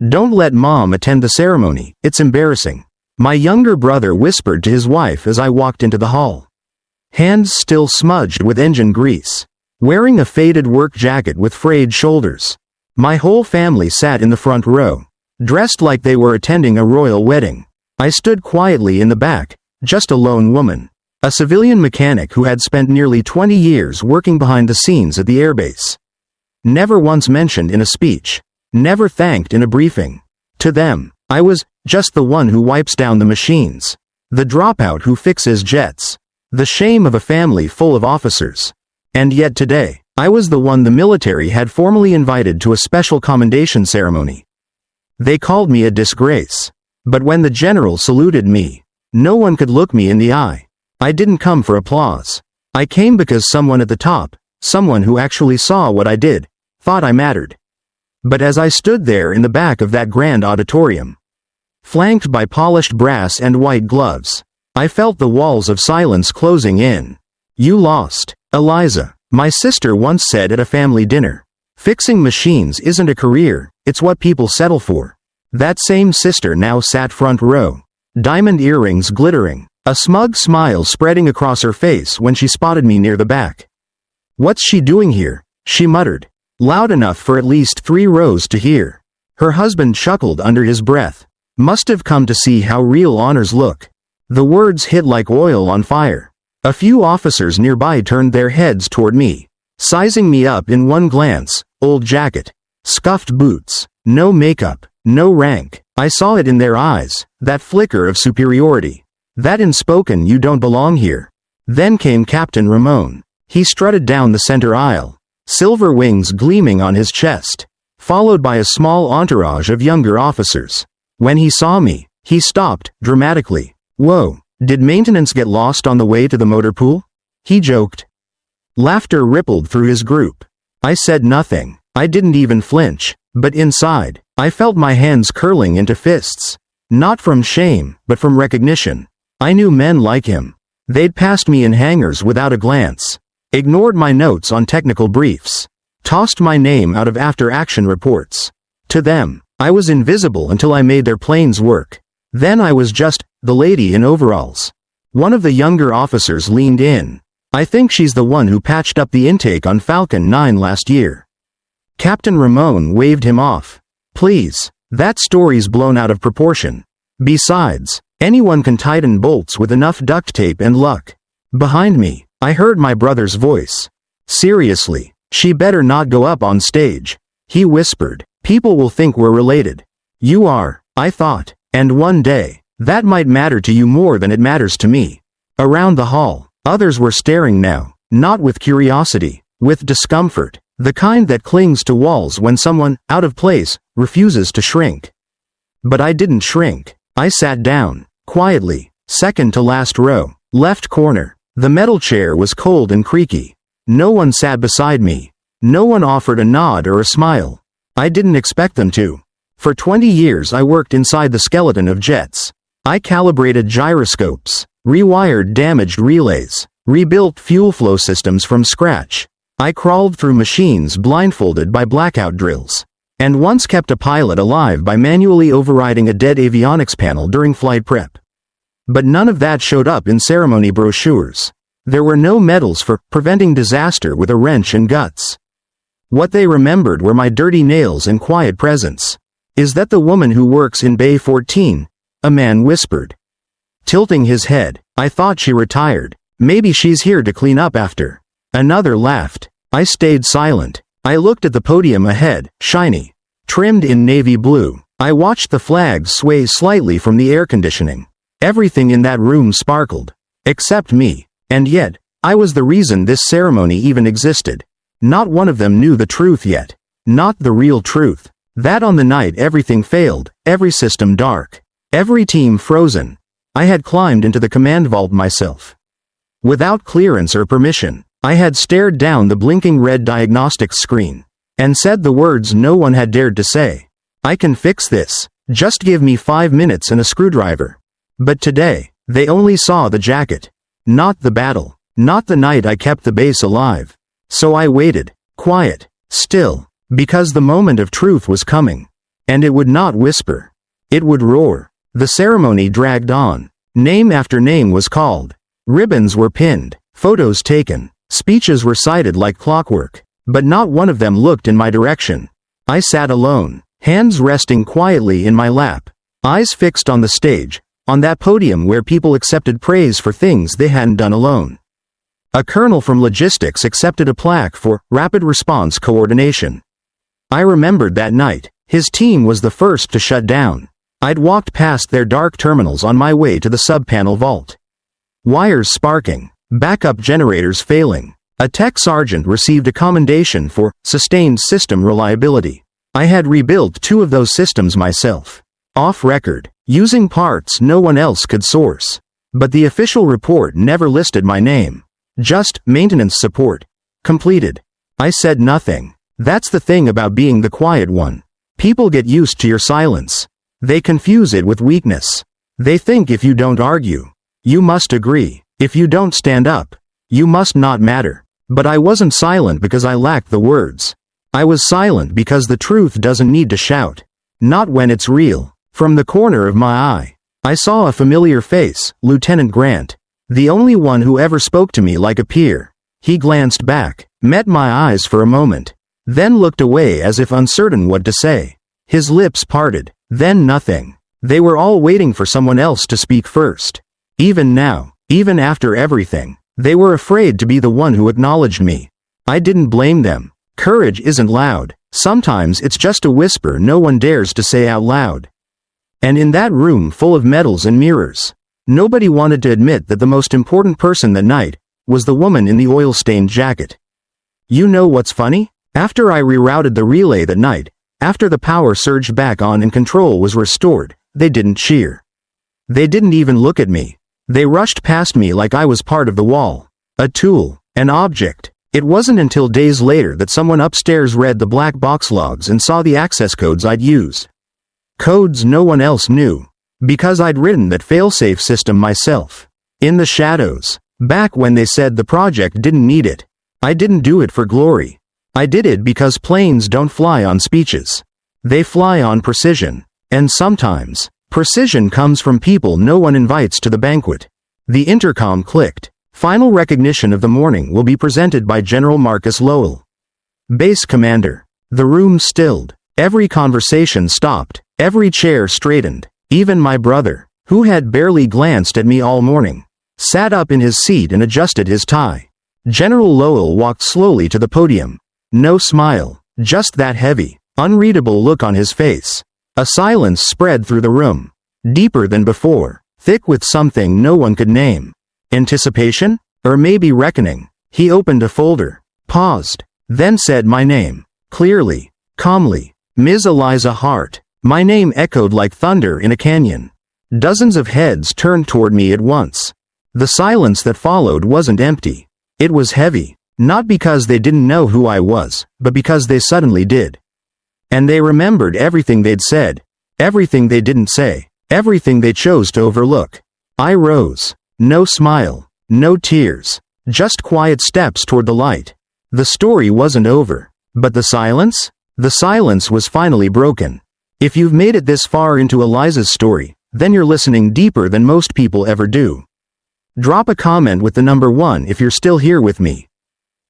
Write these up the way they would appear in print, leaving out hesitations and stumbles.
Don't let Mom attend the ceremony, it's embarrassing," my younger brother whispered to his wife as I walked into the hall. Hands still smudged with engine grease. Wearing a faded work jacket with frayed shoulders. My whole family sat in the front row, dressed like they were attending a royal wedding. I stood quietly in the back, just a lone woman. A civilian mechanic who had spent nearly 20 years working behind the scenes at the airbase. Never once mentioned in a speech. Never thanked in a briefing. To them, I was just the one who wipes down the machines. The dropout who fixes jets. The shame of a family full of officers. And yet today, I was the one the military had formally invited to a special commendation ceremony. They called me a disgrace. But when the general saluted me, no one could look me in the eye. I didn't come for applause. I came because someone at the top, someone who actually saw what I did, thought I mattered. But as I stood there in the back of that grand auditorium, flanked by polished brass and white gloves, I felt the walls of silence closing in. "You lost, Eliza," my sister once said at a family dinner. "Fixing machines isn't a career, it's what people settle for." That same sister now sat front row, diamond earrings glittering, a smug smile spreading across her face when she spotted me near the back. "What's she doing here?" she muttered, loud enough for at least 3 rows to hear. Her husband chuckled under his breath. "Must have come to see how real honors look." The words hit like oil on fire. A few officers nearby turned their heads toward me, sizing me up in one glance. Old jacket, scuffed boots, no makeup, no rank. I saw it in their eyes, that flicker of superiority. That unspoken "you don't belong here." Then came Captain Ramon. He strutted down the center aisle, silver wings gleaming on his chest, followed by a small entourage of younger officers. When he saw me, he stopped, dramatically. "Whoa, did maintenance get lost on the way to the motor pool?" he joked. Laughter rippled through his group. I said nothing. I didn't even flinch, but inside, I felt my hands curling into fists. Not from shame, but from recognition. I knew men like him. They'd passed me in hangars without a glance, ignored my notes on technical briefs, tossed my name out of after-action reports. To them, I was invisible until I made their planes work. Then I was just the lady in overalls. One of the younger officers leaned in. "I think she's the one who patched up the intake on Falcon 9 last year." Captain Ramon waved him off. "Please, that story's blown out of proportion. Besides, anyone can tighten bolts with enough duct tape and luck." Behind me, I heard my brother's voice. "Seriously, she better not go up on stage," he whispered. "People will think we're related." "You are," I thought, "and one day, that might matter to you more than it matters to me." Around the hall, others were staring now, not with curiosity, with discomfort, the kind that clings to walls when someone, out of place, refuses to shrink. But I didn't shrink. I sat down, quietly, second to last row, left corner. The metal chair was cold and creaky. No one sat beside me. No one offered a nod or a smile. I didn't expect them to. For 20 years I worked inside the skeleton of jets. I calibrated gyroscopes, rewired damaged relays, rebuilt fuel flow systems from scratch. I crawled through machines blindfolded by blackout drills, and once kept a pilot alive by manually overriding a dead avionics panel during flight prep. But none of that showed up in ceremony brochures. There were no medals for preventing disaster with a wrench and guts. What they remembered were my dirty nails and quiet presence. "Is that the woman who works in Bay 14? A man whispered. Tilting his head, I thought she retired. Maybe she's here to clean up after. Another laughed. I stayed silent. I looked at the podium ahead, shiny, trimmed in navy blue. I watched the flags sway slightly from the air conditioning. Everything in that room sparkled. Except me. And yet, I was the reason this ceremony even existed. Not one of them knew the truth yet. Not the real truth. That on the night everything failed, every system dark, every team frozen, I had climbed into the command vault myself. Without clearance or permission, I had stared down the blinking red diagnostics screen, and said the words no one had dared to say. I can fix this. Just give me 5 minutes and a screwdriver. But today, they only saw the jacket. Not the battle. Not the night I kept the base alive. So I waited, quiet, still, because the moment of truth was coming. And it would not whisper. It would roar. The ceremony dragged on. Name after name was called. Ribbons were pinned. Photos taken. Speeches were cited like clockwork. But not one of them looked in my direction. I sat alone, hands resting quietly in my lap, eyes fixed on the stage, on that podium where people accepted praise for things they hadn't done alone. A colonel from logistics accepted a plaque for rapid response coordination. I remembered that night. His team was the first to shut down. I'd walked past their dark terminals on my way to the sub-panel vault. Wires sparking, backup generators failing. A tech sergeant received a commendation for sustained system reliability. I had rebuilt 2 of those systems myself. Off record, using parts no one else could source. But the official report never listed my name. Just maintenance support. Completed. I said nothing. That's the thing about being the quiet one. People get used to your silence. They confuse it with weakness. They think if you don't argue, you must agree. If you don't stand up, you must not matter. But I wasn't silent because I lacked the words. I was silent because the truth doesn't need to shout. Not when it's real. From the corner of my eye, I saw a familiar face, Lieutenant Grant. The only one who ever spoke to me like a peer. He glanced back, met my eyes for a moment, then looked away as if uncertain what to say. His lips parted, then nothing. They were all waiting for someone else to speak first. Even now, even after everything, they were afraid to be the one who acknowledged me. I didn't blame them. Courage isn't loud. Sometimes it's just a whisper no one dares to say out loud. And in that room full of medals and mirrors, nobody wanted to admit that the most important person that night was the woman in the oil-stained jacket. You know what's funny? After I rerouted the relay that night, after the power surged back on and control was restored, they didn't cheer. They didn't even look at me. They rushed past me like I was part of the wall. A tool. An object. It wasn't until days later that someone upstairs read the black box logs and saw the access codes I'd used. Codes no one else knew. Because I'd written that failsafe system myself. In the shadows. Back when they said the project didn't need it. I didn't do it for glory. I did it because planes don't fly on speeches. They fly on precision. And sometimes, precision comes from people no one invites to the banquet. The intercom clicked. Final recognition of the morning will be presented by General Marcus Lowell. Base Commander. The room stilled. Every conversation stopped. Every chair straightened. Even my brother, who had barely glanced at me all morning, sat up in his seat and adjusted his tie. General Lowell walked slowly to the podium. No smile, just that heavy, unreadable look on his face. A silence spread through the room. Deeper than before, thick with something no one could name. Anticipation? Or maybe reckoning. He opened a folder, paused, then said my name, clearly, calmly. Ms. Eliza Hart. My name echoed like thunder in a canyon. Dozens of heads turned toward me at once. The silence that followed wasn't empty. It was heavy, not because they didn't know who I was, but because they suddenly did. And they remembered everything they'd said, everything they didn't say, everything they chose to overlook. I rose. No smile, no tears, just quiet steps toward the light. The story wasn't over. But the silence? The silence was finally broken. If you've made it this far into Eliza's story, then you're listening deeper than most people ever do. Drop a comment with the number 1 if you're still here with me.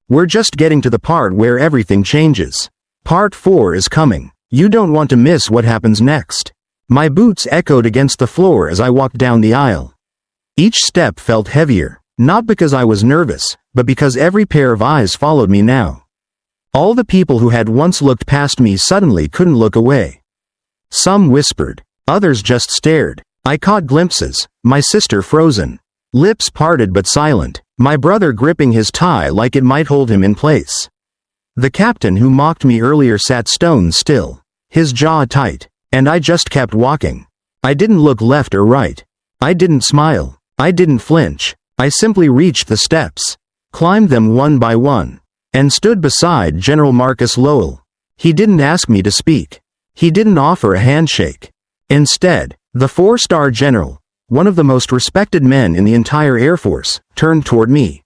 We're just getting to the part where everything changes. Part 4 is coming. You don't want to miss what happens next. My boots echoed against the floor as I walked down the aisle. Each step felt heavier, not because I was nervous, but because every pair of eyes followed me now. All the people who had once looked past me suddenly couldn't look away. Some whispered, others just stared. I caught glimpses, my sister frozen, lips parted but silent, my brother gripping his tie like it might hold him in place. The captain who mocked me earlier sat stone still, his jaw tight, and I just kept walking. I didn't look left or right. I didn't smile. I didn't flinch. I simply reached the steps, climbed them one by one, and stood beside General Marcus Lowell. He didn't ask me to speak. He didn't offer a handshake. Instead, the 4-star general, one of the most respected men in the entire Air Force, turned toward me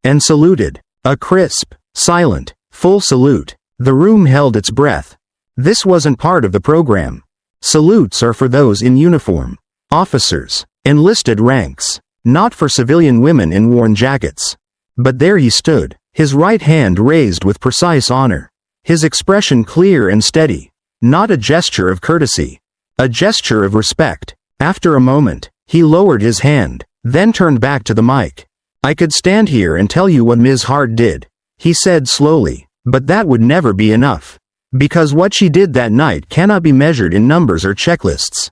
and saluted. A crisp, silent, full salute. The room held its breath. This wasn't part of the program. Salutes are for those in uniform. Officers. Enlisted ranks. Not for civilian women in worn jackets. But there he stood, his right hand raised with precise honor. His expression clear and steady. Not a gesture of courtesy. A gesture of respect. After a moment, he lowered his hand, then turned back to the mic. "I could stand here and tell you what Ms. Hart did," he said slowly, "but that would never be enough. Because what she did that night cannot be measured in numbers or checklists."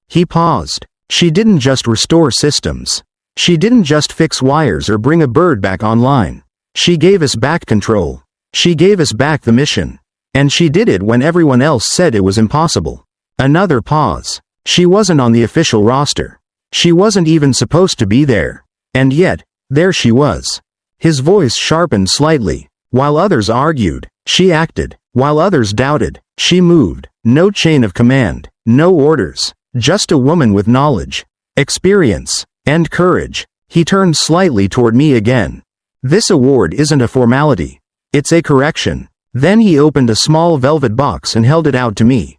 He paused. "She didn't just restore systems. She didn't just fix wires or bring a bird back online. She gave us back control. She gave us back the mission. And she did it when everyone else said it was impossible." Another pause. She wasn't on the official roster. She wasn't even supposed to be there. And yet, there she was. His voice sharpened slightly. While others argued, she acted. While others doubted, she moved. No chain of command, no orders. Just a woman with knowledge, experience, and courage. He turned slightly toward me again. "This award isn't a formality. It's a correction." Then he opened a small velvet box and held it out to me.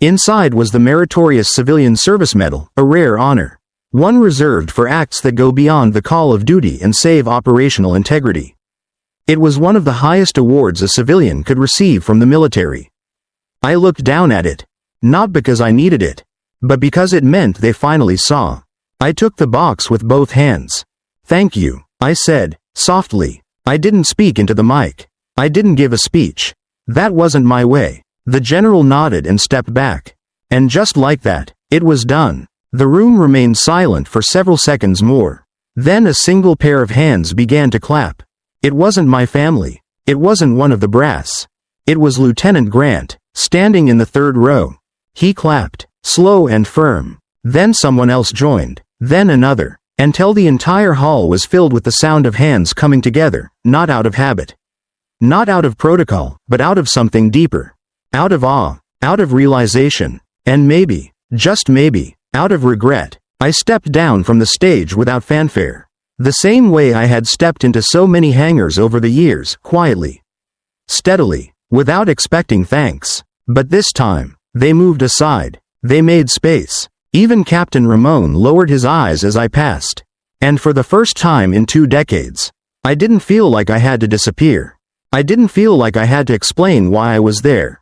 Inside was the Meritorious Civilian Service Medal, a rare honor. One reserved for acts that go beyond the call of duty and save operational integrity. It was one of the highest awards a civilian could receive from the military. I looked down at it. Not because I needed it, but because it meant they finally saw. I took the box with both hands. "Thank you," I said, softly. I didn't speak into the mic. I didn't give a speech. That wasn't my way. The general nodded and stepped back. And just like that, it was done. The room remained silent for several seconds more. Then a single pair of hands began to clap. It wasn't my family. It wasn't one of the brass. It was Lieutenant Grant, standing in the third row. He clapped, slow and firm. Then someone else joined. Then another. Until the entire hall was filled with the sound of hands coming together, not out of habit. Not out of protocol, but out of something deeper. Out of awe. Out of realization. And maybe, just maybe, out of regret. I stepped down from the stage without fanfare. The same way I had stepped into so many hangars over the years, quietly. Steadily, without expecting thanks. But this time, they moved aside. They made space. Even Captain Ramon lowered his eyes as I passed. And for the first time in 2 decades, I didn't feel like I had to disappear. I didn't feel like I had to explain why I was there.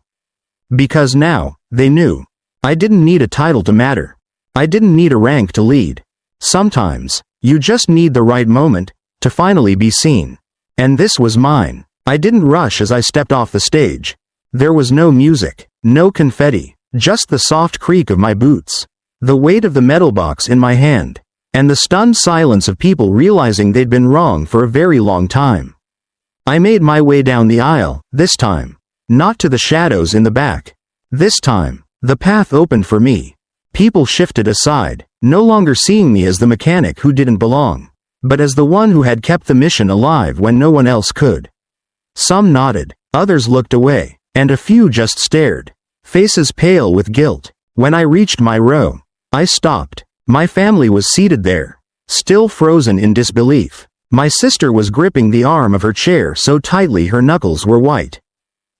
Because now, they knew. I didn't need a title to matter. I didn't need a rank to lead. Sometimes, you just need the right moment to finally be seen. And this was mine. I didn't rush as I stepped off the stage. There was no music, no confetti, just the soft creak of my boots, the weight of the metal box in my hand, and the stunned silence of people realizing they'd been wrong for a very long time. I made my way down the aisle, this time. Not to the shadows in the back. This time, the path opened for me. People shifted aside, no longer seeing me as the mechanic who didn't belong, but as the one who had kept the mission alive when no one else could. Some nodded, others looked away, and a few just stared, faces pale with guilt. When I reached my row, I stopped. My family was seated there, still frozen in disbelief. My sister was gripping the arm of her chair so tightly her knuckles were white.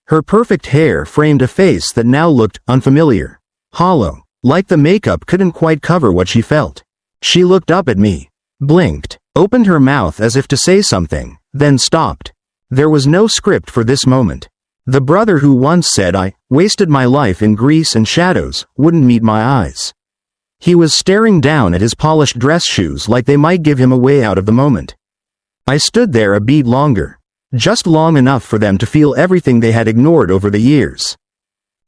Her perfect hair framed a face that now looked unfamiliar, hollow, like the makeup couldn't quite cover what she felt. She looked up at me, blinked, opened her mouth as if to say something, then stopped. There was no script for this moment. The brother who once said I wasted my life in grease and shadows wouldn't meet my eyes. He was staring down at his polished dress shoes like they might give him a way out of the moment. I stood there a beat longer, just long enough for them to feel everything they had ignored over the years.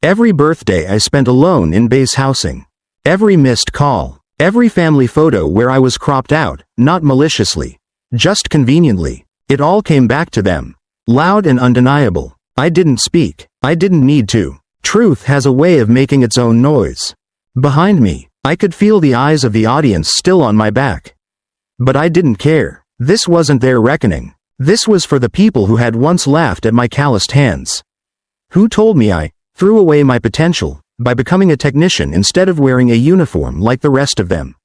Every birthday I spent alone in base housing. Every missed call. Every family photo where I was cropped out, not maliciously, just conveniently. It all came back to them. Loud and undeniable. I didn't speak. I didn't need to. Truth has a way of making its own noise. Behind me, I could feel the eyes of the audience still on my back. But I didn't care. This wasn't their reckoning. This was for the people who had once laughed at my calloused hands. Who told me I threw away my potential by becoming a technician instead of wearing a uniform like the rest of them.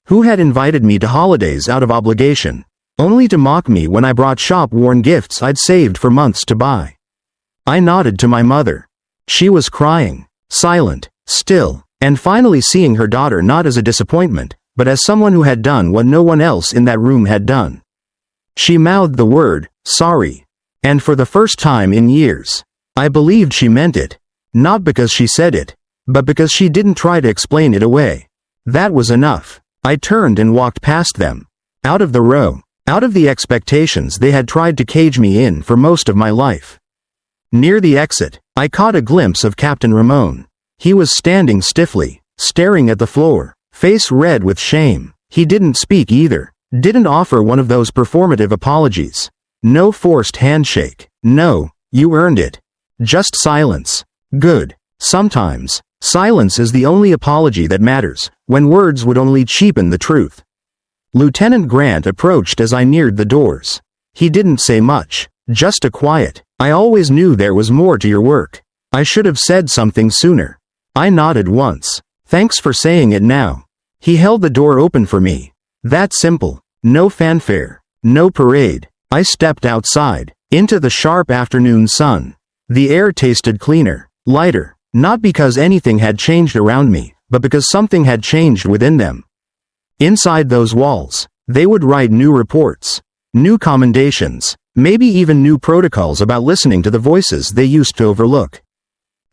Who had invited me to holidays out of obligation, only to mock me when I brought shop-worn gifts I'd saved for months to buy. I nodded to my mother. She was crying, silent, still, and finally seeing her daughter not as a disappointment, but as someone who had done what no one else in that room had done. She mouthed the word, sorry. And for the first time in years, I believed she meant it. Not because she said it, but because she didn't try to explain it away. That was enough. I turned and walked past them. Out of the row. Out of the expectations they had tried to cage me in for most of my life. Near the exit, I caught a glimpse of Captain Ramon. He was standing stiffly, staring at the floor, face red with shame. He didn't speak either. Didn't offer one of those performative apologies. No forced handshake. No, you earned it. Just silence. Good. Sometimes, silence is the only apology that matters, when words would only cheapen the truth. Lieutenant Grant approached as I neared the doors. He didn't say much, just a quiet, I always knew there was more to your work. I should have said something sooner. I nodded once. Thanks for saying it now. He held the door open for me. That simple. No fanfare. No parade. I stepped outside, into the sharp afternoon sun. The air tasted cleaner, lighter, not because anything had changed around me, but because something had changed within them. Inside those walls, they would write new reports, new commendations, maybe even new protocols about listening to the voices they used to overlook.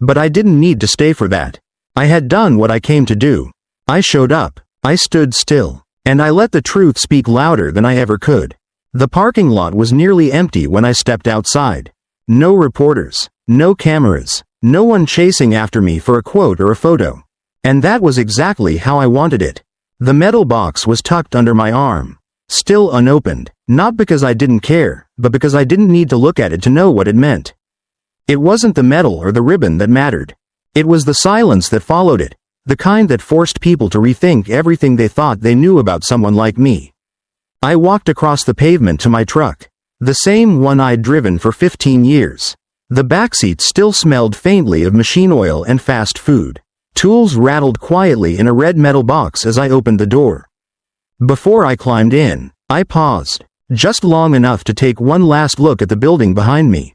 But I didn't need to stay for that. I had done what I came to do. I showed up, I stood still, and I let the truth speak louder than I ever could. The parking lot was nearly empty when I stepped outside. No reporters, no cameras, no one chasing after me for a quote or a photo. And that was exactly how I wanted it. The metal box was tucked under my arm, still unopened, not because I didn't care, but because I didn't need to look at it to know what it meant. It wasn't the metal or the ribbon that mattered. It was the silence that followed it, the kind that forced people to rethink everything they thought they knew about someone like me. I walked across the pavement to my truck, the same one I'd driven for 15 years. The backseat still smelled faintly of machine oil and fast food. Tools rattled quietly in a red metal box as I opened the door. Before I climbed in, I paused, just long enough to take one last look at the building behind me.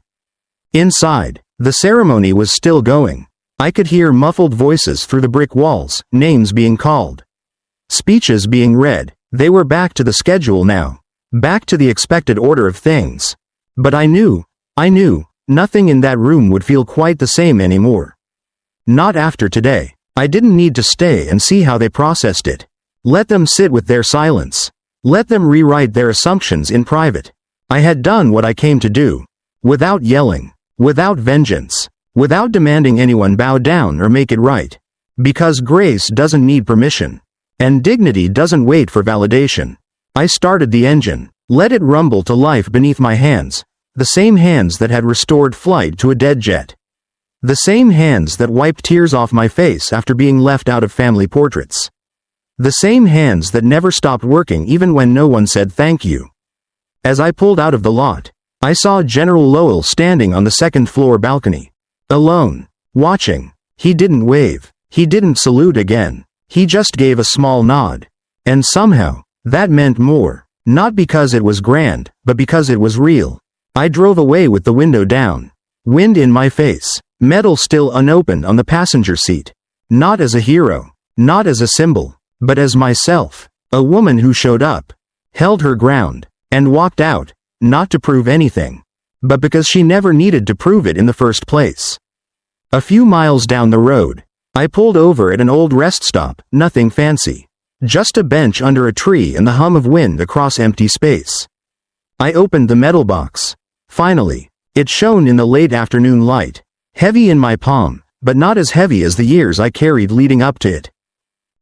Inside, the ceremony was still going. I could hear muffled voices through the brick walls, names being called. Speeches being read. They were back to the schedule now. Back to the expected order of things. But I knew, nothing in that room would feel quite the same anymore. Not after today. I didn't need to stay and see how they processed it. Let them sit with their silence. Let them rewrite their assumptions in private. I had done what I came to do. Without yelling. Without vengeance. Without demanding anyone bow down or make it right. Because grace doesn't need permission. And dignity doesn't wait for validation. I started the engine. Let it rumble to life beneath my hands. The same hands that had restored flight to a dead jet. The same hands that wiped tears off my face after being left out of family portraits. The same hands that never stopped working even when no one said thank you. As I pulled out of the lot, I saw General Lowell standing on the second-floor balcony. Alone. Watching. He didn't wave. He didn't salute again. He just gave a small nod. And somehow, that meant more. Not because it was grand, but because it was real. I drove away with the window down. Wind in my face. Metal still unopened on the passenger seat. Not as a hero. Not as a symbol. But as myself. A woman who showed up. Held her ground. And walked out. Not to prove anything. But because she never needed to prove it in the first place. A few miles down the road, I pulled over at an old rest stop, nothing fancy. Just a bench under a tree and the hum of wind across empty space. I opened the metal box. Finally, it shone in the late afternoon light. Heavy in my palm, but not as heavy as the years I carried leading up to it.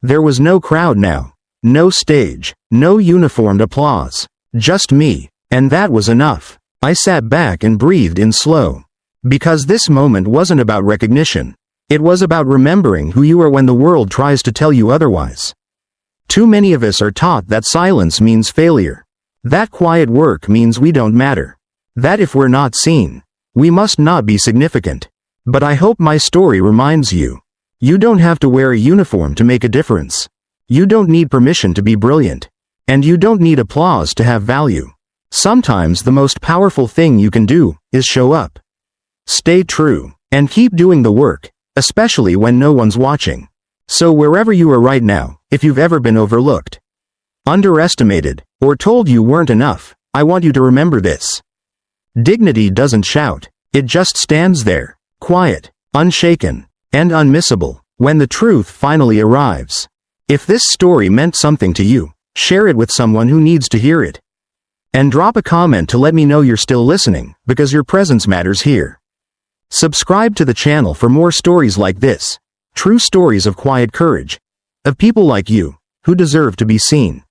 There was no crowd now. No stage. No uniformed applause. Just me. And that was enough. I sat back and breathed in slow. Because this moment wasn't about recognition. It was about remembering who you are when the world tries to tell you otherwise. Too many of us are taught that silence means failure. That quiet work means we don't matter. That if we're not seen, we must not be significant. But I hope my story reminds you. You don't have to wear a uniform to make a difference. You don't need permission to be brilliant. And you don't need applause to have value. Sometimes the most powerful thing you can do is show up. Stay true. And keep doing the work, especially when no one's watching. So wherever you are right now, if you've ever been overlooked, underestimated, or told you weren't enough, I want you to remember this. Dignity doesn't shout, it just stands there, quiet, unshaken, and unmissable, when the truth finally arrives. If this story meant something to you, share it with someone who needs to hear it. And drop a comment to let me know you're still listening, because your presence matters here. Subscribe to the channel for more stories like this, true stories of quiet courage, of people like you, who deserve to be seen.